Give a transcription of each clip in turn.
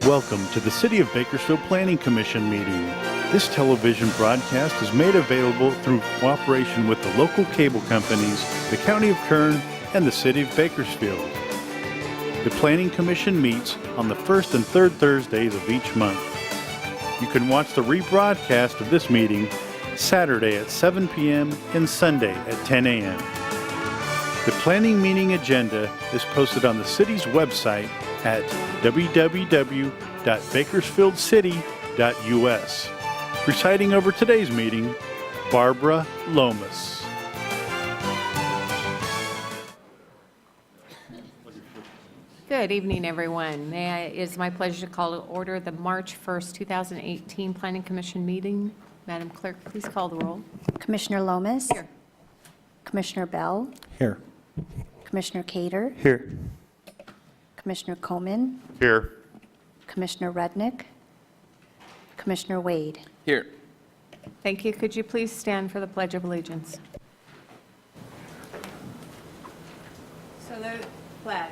Welcome to the City of Bakersfield Planning Commission meeting. This television broadcast is made available through cooperation with the local cable companies, the County of Kern, and the City of Bakersfield. The Planning Commission meets on the first and third Thursdays of each month. You can watch the rebroadcast of this meeting Saturday at 7 p.m. and Sunday at 10 a.m. The planning meeting agenda is posted on the city's website at www.bakersfieldcity.us. Presiding over today's meeting, Barbara Lomas. Good evening, everyone. It is my pleasure to call to order the March 1st, 2018 Planning Commission meeting. Madam Clerk, please call the roll. Commissioner Lomas? Here. Commissioner Bell? Here. Commissioner Cater? Here. Commissioner Coleman? Here. Commissioner Rudnick? Commissioner Wade? Here. Thank you. Could you please stand for the Pledge of Allegiance? Salute, pledge.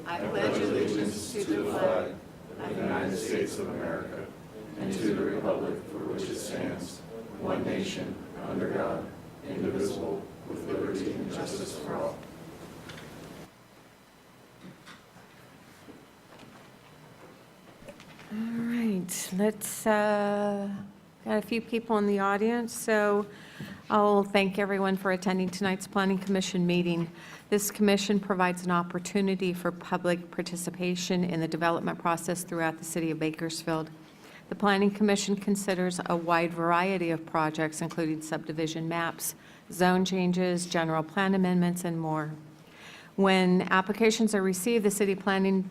I pledge allegiance to the flag of the United States of America and to the republic for which it stands, one nation, under God, indivisible, with liberty and justice for all. All right, let's, got a few people in the audience, so I'll thank everyone for attending tonight's Planning Commission meeting. This commission provides an opportunity for public participation in the development process throughout the city of Bakersfield. The Planning Commission considers a wide variety of projects, including subdivision maps, zone changes, general plan amendments, and more. When applications are received, the City Planning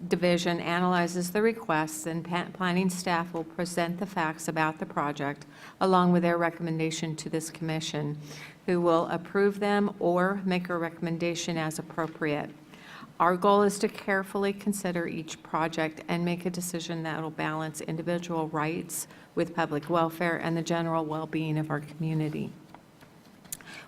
Division analyzes the requests, and planning staff will present the facts about the project along with their recommendation to this commission, who will approve them or make a recommendation as appropriate. Our goal is to carefully consider each project and make a decision that will balance individual rights with public welfare and the general well-being of our community.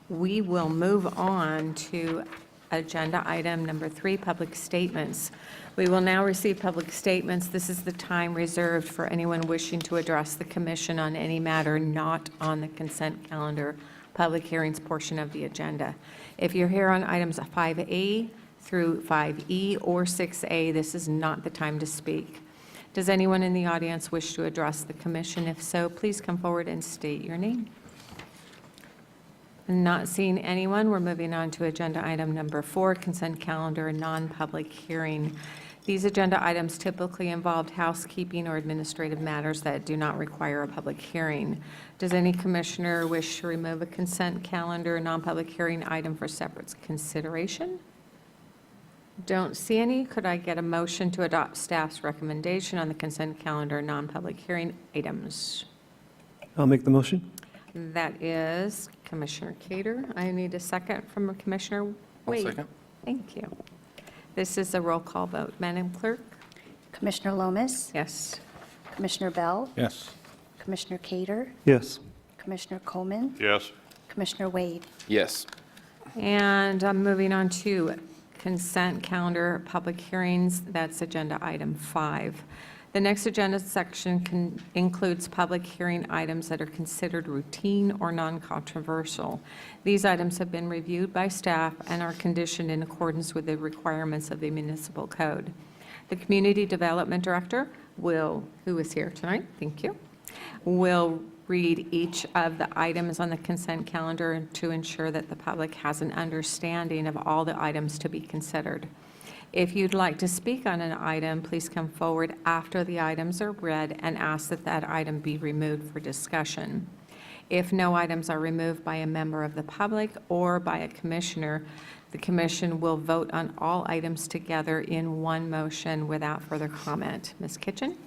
We will move on to agenda item number 3, public statements. We will now receive public statements. This is the time reserved for anyone wishing to address the commission on any matter not on the consent calendar public hearings portion of the agenda. If you're here on items 5A through 5E or 6A, this is not the time to speak. Does anyone in the audience wish to address the commission? If so, please come forward and state your name. Not seeing anyone, we're moving on to agenda item number 4, consent calendar, non-public hearing. These agenda items typically involve housekeeping or administrative matters that do not require a public hearing. Does any commissioner wish to remove a consent calendar, non-public hearing item for separate consideration? Don't see any. Could I get a motion to adopt staff's recommendation on the consent calendar, non-public hearing items? I'll make the motion. That is Commissioner Cater. I need a second from Commissioner Wade. Second. Thank you. This is a roll call vote. Madam Clerk? Commissioner Lomas? Yes. Commissioner Bell? Yes. Commissioner Cater? Yes. Commissioner Coleman? Yes. Commissioner Wade? Yes. And I'm moving on to consent calendar public hearings. That's agenda item 5. The next agenda section includes public hearing items that are considered routine or non-controversial. These items have been reviewed by staff and are conditioned in accordance with the requirements of the municipal code. The Community Development Director who is here tonight, thank you, will read each of the items on the consent calendar to ensure that the public has an understanding of all the items to be considered. If you'd like to speak on an item, please come forward after the items are read and ask that that item be removed for discussion. If no items are removed by a member of the public or by a commissioner, the commission will vote on all items together in one motion without further comment. Ms. Kitchen?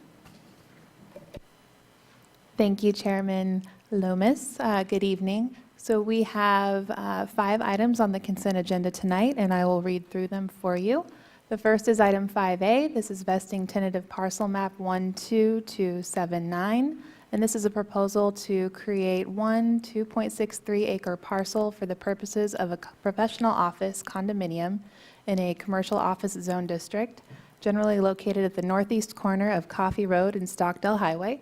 Thank you, Chairman Lomas. Good evening. So we have 5 items on the consent agenda tonight, and I will read through them for you. The first is item 5A. This is vesting tentative parcel map 12279, and this is a proposal to create one 2.63 acre parcel for the purposes of a professional office condominium in a commercial office zone district generally located at the northeast corner of Coffee Road and Stockdale Highway.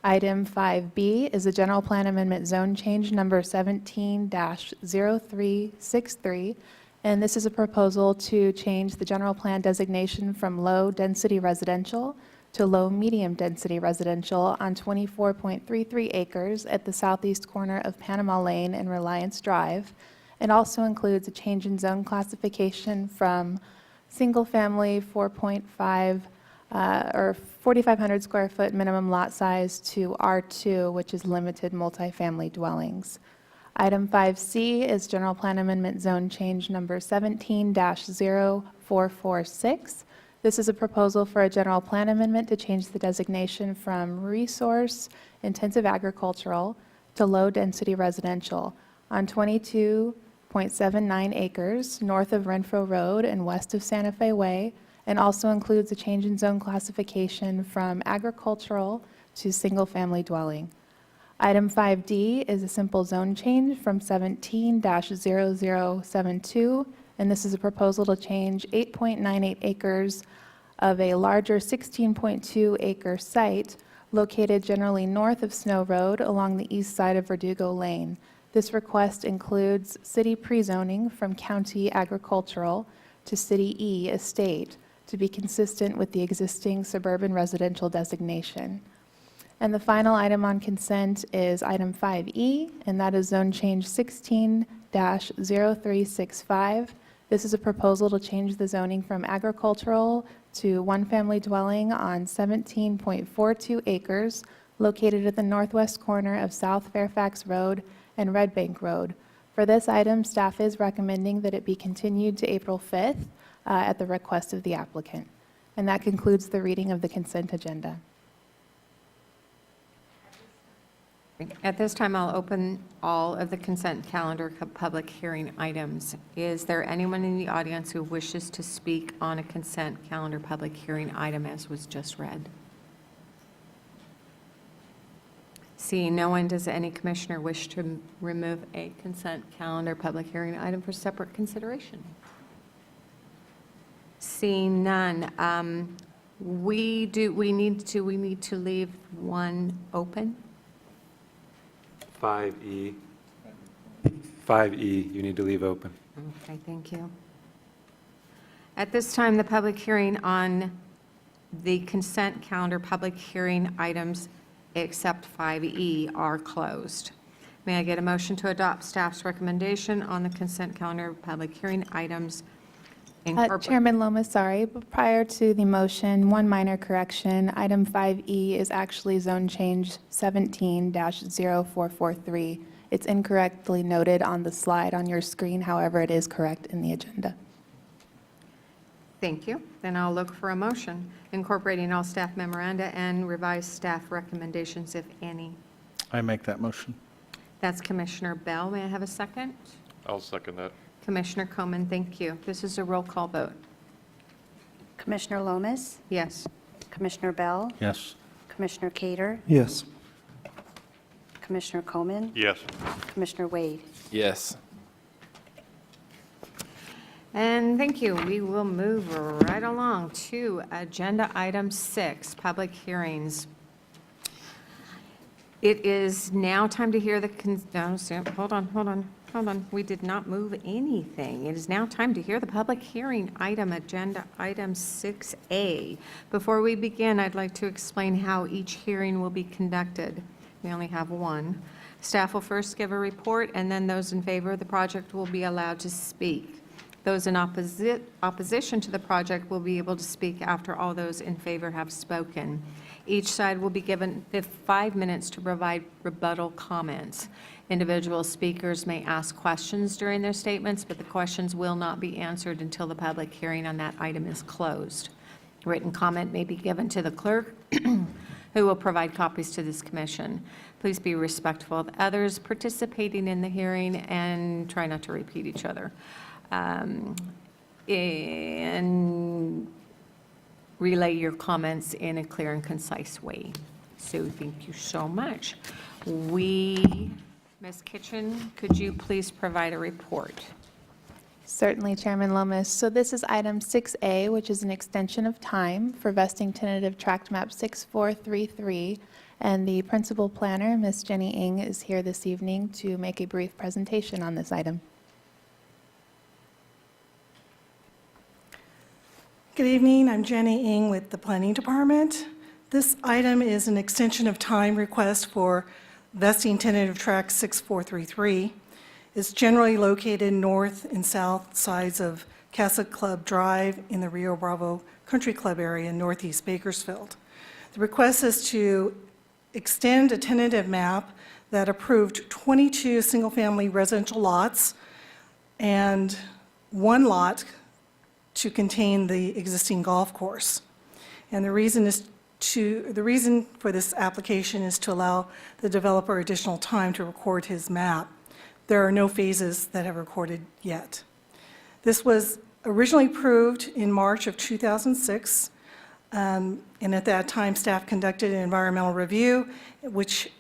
Item 5B is a general plan amendment zone change number 17-0363, and this is a proposal to change the general plan designation from low-density residential to low-medium-density residential on 24.33 acres at the southeast corner of Panama Lane and Reliance Drive, and also includes a change in zone classification from single-family 4.5 or 4,500 square foot minimum lot size to R2, which is limited multifamily dwellings. Item 5C is general plan amendment zone change number 17-0446. This is a proposal for a general plan amendment to change the designation from resource intensive agricultural to low density residential on 22.79 acres north of Renfro Road and west of Santa Fe Way, and also includes a change in zone classification from agricultural to single-family dwelling. Item 5D is a simple zone change from 17-0072, and this is a proposal to change 8.98 acres of a larger 16.2 acre site located generally north of Snow Road along the east side of Verdugo Lane. This request includes city pre-zoning from county agricultural to city E estate to be consistent with the existing suburban residential designation. And the final item on consent is item 5E, and that is zone change 16-0365. This is a proposal to change the zoning from agricultural to one-family dwelling on 17.42 acres located at the northwest corner of South Fairfax Road and Red Bank Road. For this item, staff is recommending that it be continued to April 5th at the request of the applicant. And that concludes the reading of the consent agenda. At this time, I'll open all of the consent calendar public hearing items. Is there anyone in the audience who wishes to speak on a consent calendar public hearing item as was just read? Seeing no one, does any commissioner wish to remove a consent calendar public hearing item for separate consideration? Seeing none, we need to leave one open. 5E. 5E, you need to leave open. Okay, thank you. At this time, the public hearing on the consent calendar public hearing items except 5E are closed. May I get a motion to adopt staff's recommendation on the consent calendar public hearing items? Chairman Lomas, sorry, but prior to the motion, one minor correction. Item 5E is actually zone change 17-0443. It's incorrectly noted on the slide on your screen, however, it is correct in the agenda. Thank you. Then I'll look for a motion incorporating all staff memoranda and revised staff recommendations, if any. I make that motion. That's Commissioner Bell. May I have a second? I'll second that. Commissioner Coleman, thank you. This is a roll call vote. Commissioner Lomas, Yes. Commissioner Bell, Yes. Commissioner Cater, Yes. Commissioner Coleman, Yes. Commissioner Wade. Yes. And thank you. We will move right along to agenda item 6, public hearings. It is now time to hear the, hold on. We did not move anything. It is now time to hear the public hearing item, agenda item 6A. Before we begin, I'd like to explain how each hearing will be conducted. We only have one. Staff will first give a report, and then those in favor of the project will be allowed to speak. Those in opposition to the project will be able to speak after all those in favor have spoken. Each side will be given 5 minutes to provide rebuttal comments. Individual speakers may ask questions during their statements, but the questions will not be answered until the public hearing on that item is closed. Written comment may be given to the clerk, who will provide copies to this commission. Please be respectful of others participating in the hearing and try not to repeat each other. And relay your comments in a clear and concise way. So thank you so much. Ms. Kitchen, could you please provide a report? Certainly, Chairman Lomas. So this is item 6A, which is an extension of time for vesting tentative tract map 6433. And the principal planner, Ms. Jenny Ng, is here this evening to make a brief presentation on this item. Good evening, I'm Jenny Ng with the Planning Department. This item is an extension of time request for vesting tentative tract 6433. It's generally located north and south sides of Casa Club Drive in the Rio Bravo Country Club area in northeast Bakersfield. The request is to extend a tentative map that approved 22 single-family residential lots and one lot to contain the existing golf course. And the reason for this application is to allow the developer additional time to record his map. There are no phases that have recorded yet. This was originally approved in March of 2006, and at that time, staff conducted an environmental review, which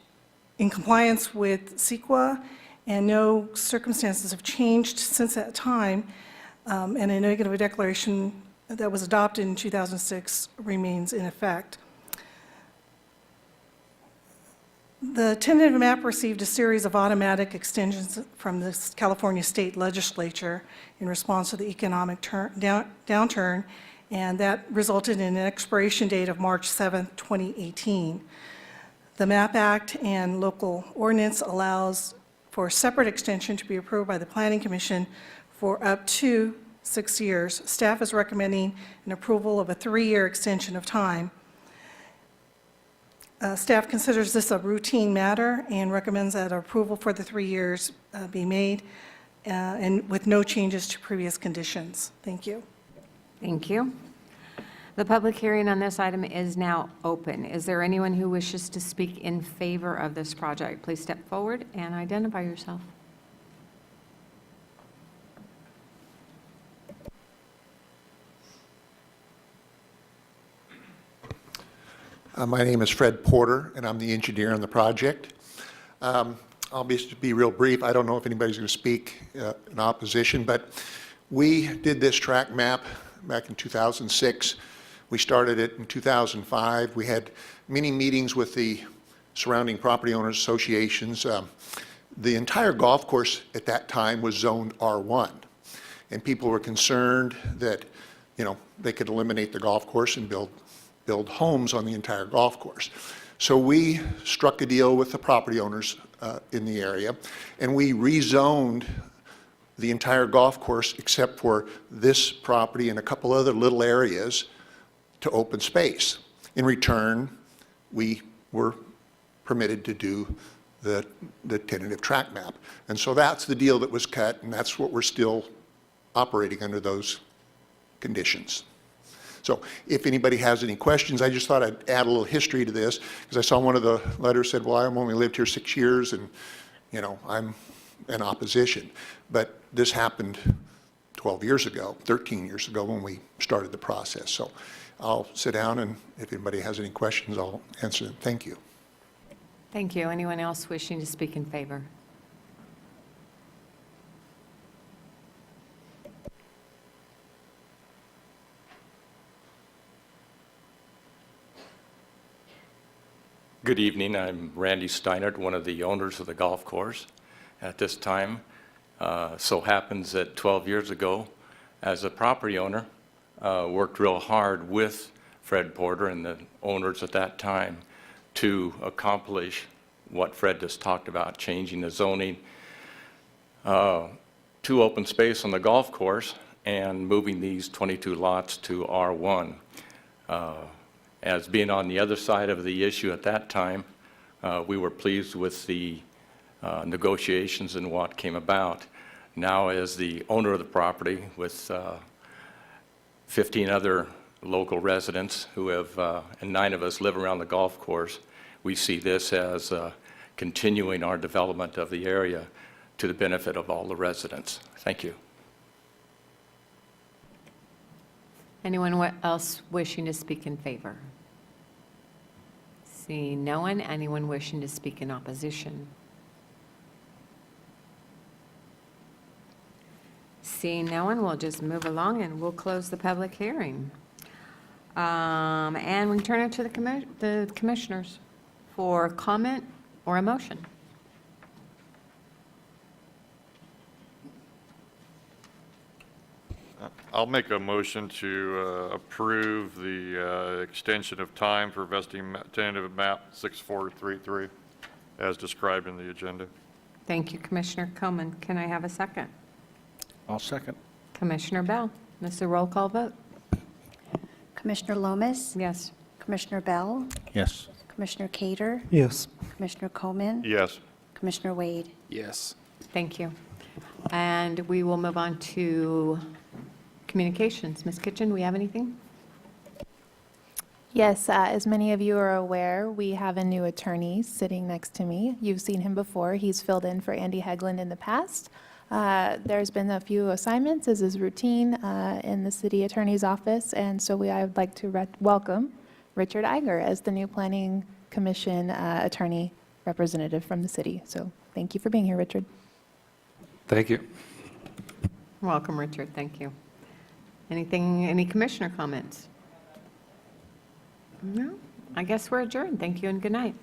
in compliance with CEQA, and no circumstances have changed since that time, and a negative declaration that was adopted in 2006 remains in effect. The tentative map received a series of automatic extensions from the California State Legislature in response to the economic downturn, and that resulted in an expiration date of March 7, 2018. The MAP Act and local ordinance allows for a separate extension to be approved by the Planning Commission for up to 6 years. Staff is recommending an approval of a 3-year extension of time. Staff considers this a routine matter and recommends that approval for the 3 years be made and with no changes to previous conditions. Thank you. Thank you. The public hearing on this item is now open. Is there anyone who wishes to speak in favor of this project? Please step forward and identify yourself. My name is Fred Porter, and I'm the engineer on the project. I'll be real brief. I don't know if anybody's going to speak in opposition, but we did this tract map back in 2006. We started it in 2005. We had many meetings with the surrounding property owners associations. The entire golf course at that time was zoned R1, and people were concerned that, they could eliminate the golf course and build homes on the entire golf course. So we struck a deal with the property owners in the area, and we rezoned the entire golf course except for this property and a couple other little areas to open space. In return, we were permitted to do the tentative tract map. And so that's the deal that was cut, and that's what we're still operating under, those conditions. So if anybody has any questions, I just thought I'd add a little history to this, because I saw one of the letters said, well, I've only lived here 6 years and, I'm in opposition. But this happened 12 years ago, 13 years ago when we started the process. So I'll sit down, and if anybody has any questions, I'll answer them. Thank you. Thank you. Anyone else wishing to speak in favor? Good evening. I'm Randy Steinert, one of the owners of the golf course at this time. So happens that 12 years ago, as a property owner, worked real hard with Fred Porter and the owners at that time to accomplish what Fred just talked about, changing the zoning to open space on the golf course and moving these 22 lots to R1. As being on the other side of the issue at that time, we were pleased with the negotiations and what came about. Now, as the owner of the property with 15 other local residents who have, and 9 of us live around the golf course, we see this as continuing our development of the area to the benefit of all the residents. Thank you. Anyone else wishing to speak in favor? Seeing no one, anyone wishing to speak in opposition? Seeing no one, we'll just move along and we'll close the public hearing. And we turn it to the commissioners for comment or a motion. I'll make a motion to approve the extension of time for vesting tentative map 6433 as described in the agenda. Thank you, Commissioner Coleman. Can I have a second? I'll second. Commissioner Bell, this is a roll call vote. Commissioner Lomas? Yes. Commissioner Bell? Yes. Commissioner Cater? Yes. Commissioner Coleman? Yes. Commissioner Wade? Yes. Thank you. And we will move on to communications. Ms. Kitchen, we have anything? Yes, as many of you are aware, we have a new attorney sitting next to me. You've seen him before. He's filled in for Andy Hegland in the past. There's been a few assignments, as is routine, in the city attorney's office, and so I would like to welcome Richard Iger as the new Planning Commission attorney representative from the city. So thank you for being here, Richard. Thank you. Welcome, Richard. Thank you. Any commissioner comments? No? I guess we're adjourned. Thank you and good night.